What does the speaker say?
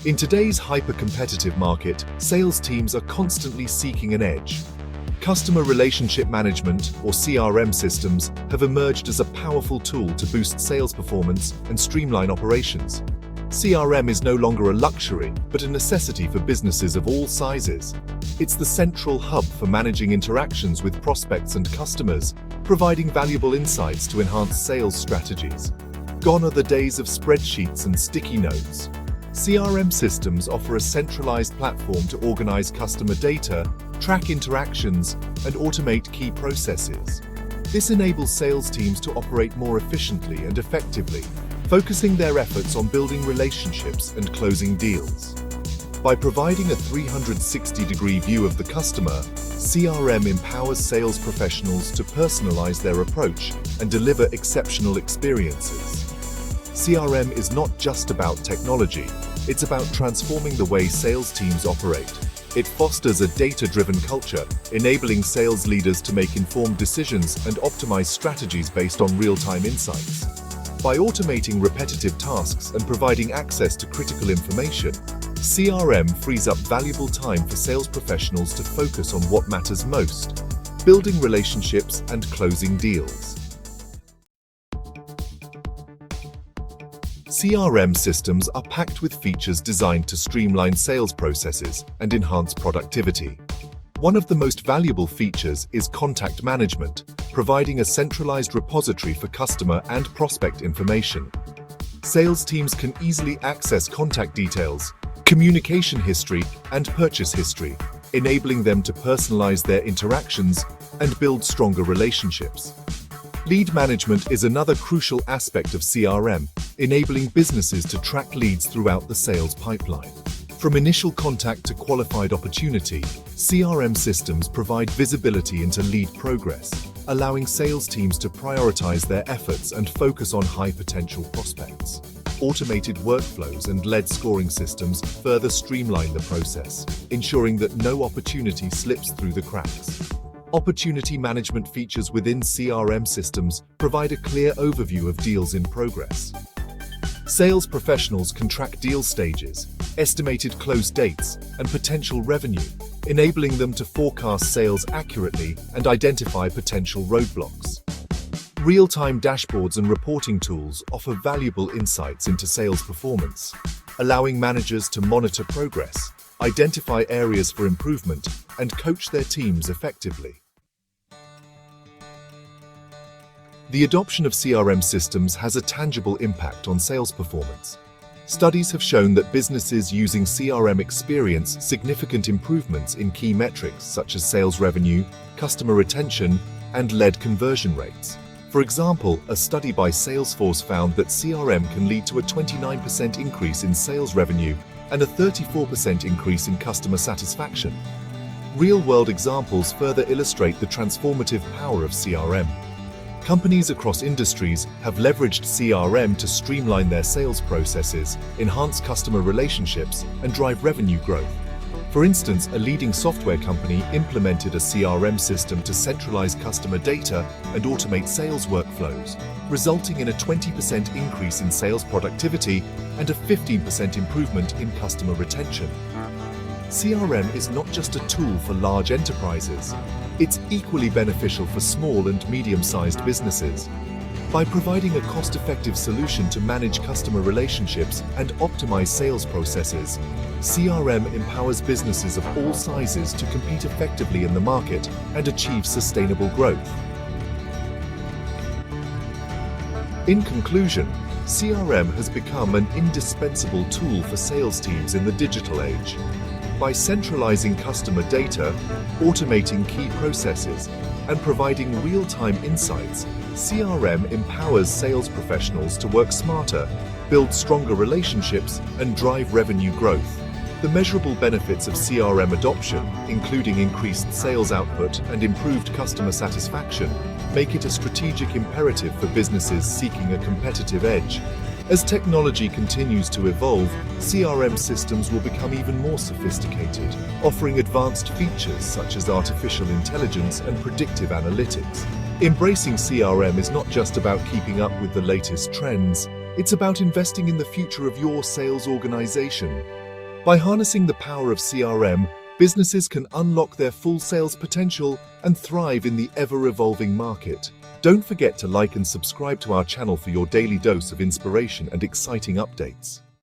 In today's hyper-competitive market, sales teams are constantly seeking an edge. Customer relationship management, or CRM systems, have emerged as a powerful tool to boost sales performance and streamline operations. CRM is no longer a luxury, but a necessity for businesses of all sizes. It's the central hub for managing interactions with prospects and customers, providing valuable insights to enhance sales strategies. Gone are the days of spreadsheets and sticky notes. CRM systems offer a centralized platform to organize customer data, track interactions, and automate key processes. This enables sales teams to operate more efficiently and effectively, focusing their efforts on building relationships and closing deals. By providing a 360-degree view of the customer, CRM empowers sales professionals to personalize their approach and deliver exceptional experiences. CRM is not just about technology, it's about transforming the way sales teams operate. It fosters a data-driven culture, enabling sales leaders to make informed decisions and optimize strategies based on real-time insights. By automating repetitive tasks and providing access to critical information, CRM frees up valuable time for sales professionals to focus on what matters most: building relationships and closing deals. CRM systems are packed with features designed to streamline sales processes and enhance productivity. One of the most valuable features is contact management, providing a centralized repository for customer and prospect information. Sales teams can easily access contact details, communication history, and purchase history, enabling them to personalize their interactions and build stronger relationships. Lead management is another crucial aspect of CRM, enabling businesses to track leads throughout the sales pipeline. From initial contact to qualified opportunity, CRM systems provide visibility into lead progress, allowing sales teams to prioritize their efforts and focus on high-potential prospects. Automated workflows and lead scoring systems further streamline the process, ensuring that no opportunity slips through the cracks. Opportunity management features within CRM systems provide a clear overview of deals in progress. Sales professionals can track deal stages, estimated close dates, and potential revenue, enabling them to forecast sales accurately and identify potential roadblocks. Real-time dashboards and reporting tools offer valuable insights into sales performance, allowing managers to monitor progress, identify areas for improvement, and coach their teams effectively. The adoption of CRM systems has a tangible impact on sales performance. Studies have shown that businesses using CRM experience significant improvements in key metrics such as sales revenue, customer retention, and lead conversion rates. For example, a study by Salesforce found that CRM can lead to a 29% increase in sales revenue and a 34% increase in customer satisfaction. Real-world examples further illustrate the transformative power of CRM. Companies across industries have leveraged CRM to streamline their sales processes, enhance customer relationships, and drive revenue growth. For instance, a leading software company implemented a CRM system to centralize customer data and automate sales workflows, resulting in a 20% increase in sales productivity and a 15% improvement in customer retention. CRM is not just a tool for large enterprises. It's equally beneficial for small and medium-sized businesses. By providing a cost-effective solution to manage customer relationships and optimize sales processes, CRM empowers businesses of all sizes to compete effectively in the market and achieve sustainable growth. In conclusion, CRM has become an indispensable tool for sales teams in the digital age. By centralizing customer data, automating key processes, and providing real-time insights, CRM empowers sales professionals to work smarter, build stronger relationships, and drive revenue growth. The measurable benefits of CRM adoption, including increased sales output and improved customer satisfaction, make it a strategic imperative for businesses seeking a competitive edge. As technology continues to evolve, CRM systems will become even more sophisticated, offering advanced features such as artificial intelligence and predictive analytics. Embracing CRM is not just about keeping up with the latest trends, it's about investing in the future of your sales organization. By harnessing the power of CRM, businesses can unlock their full sales potential and thrive in the ever-evolving market. Don't forget to like and subscribe to our channel for your daily dose of inspiration and exciting updates.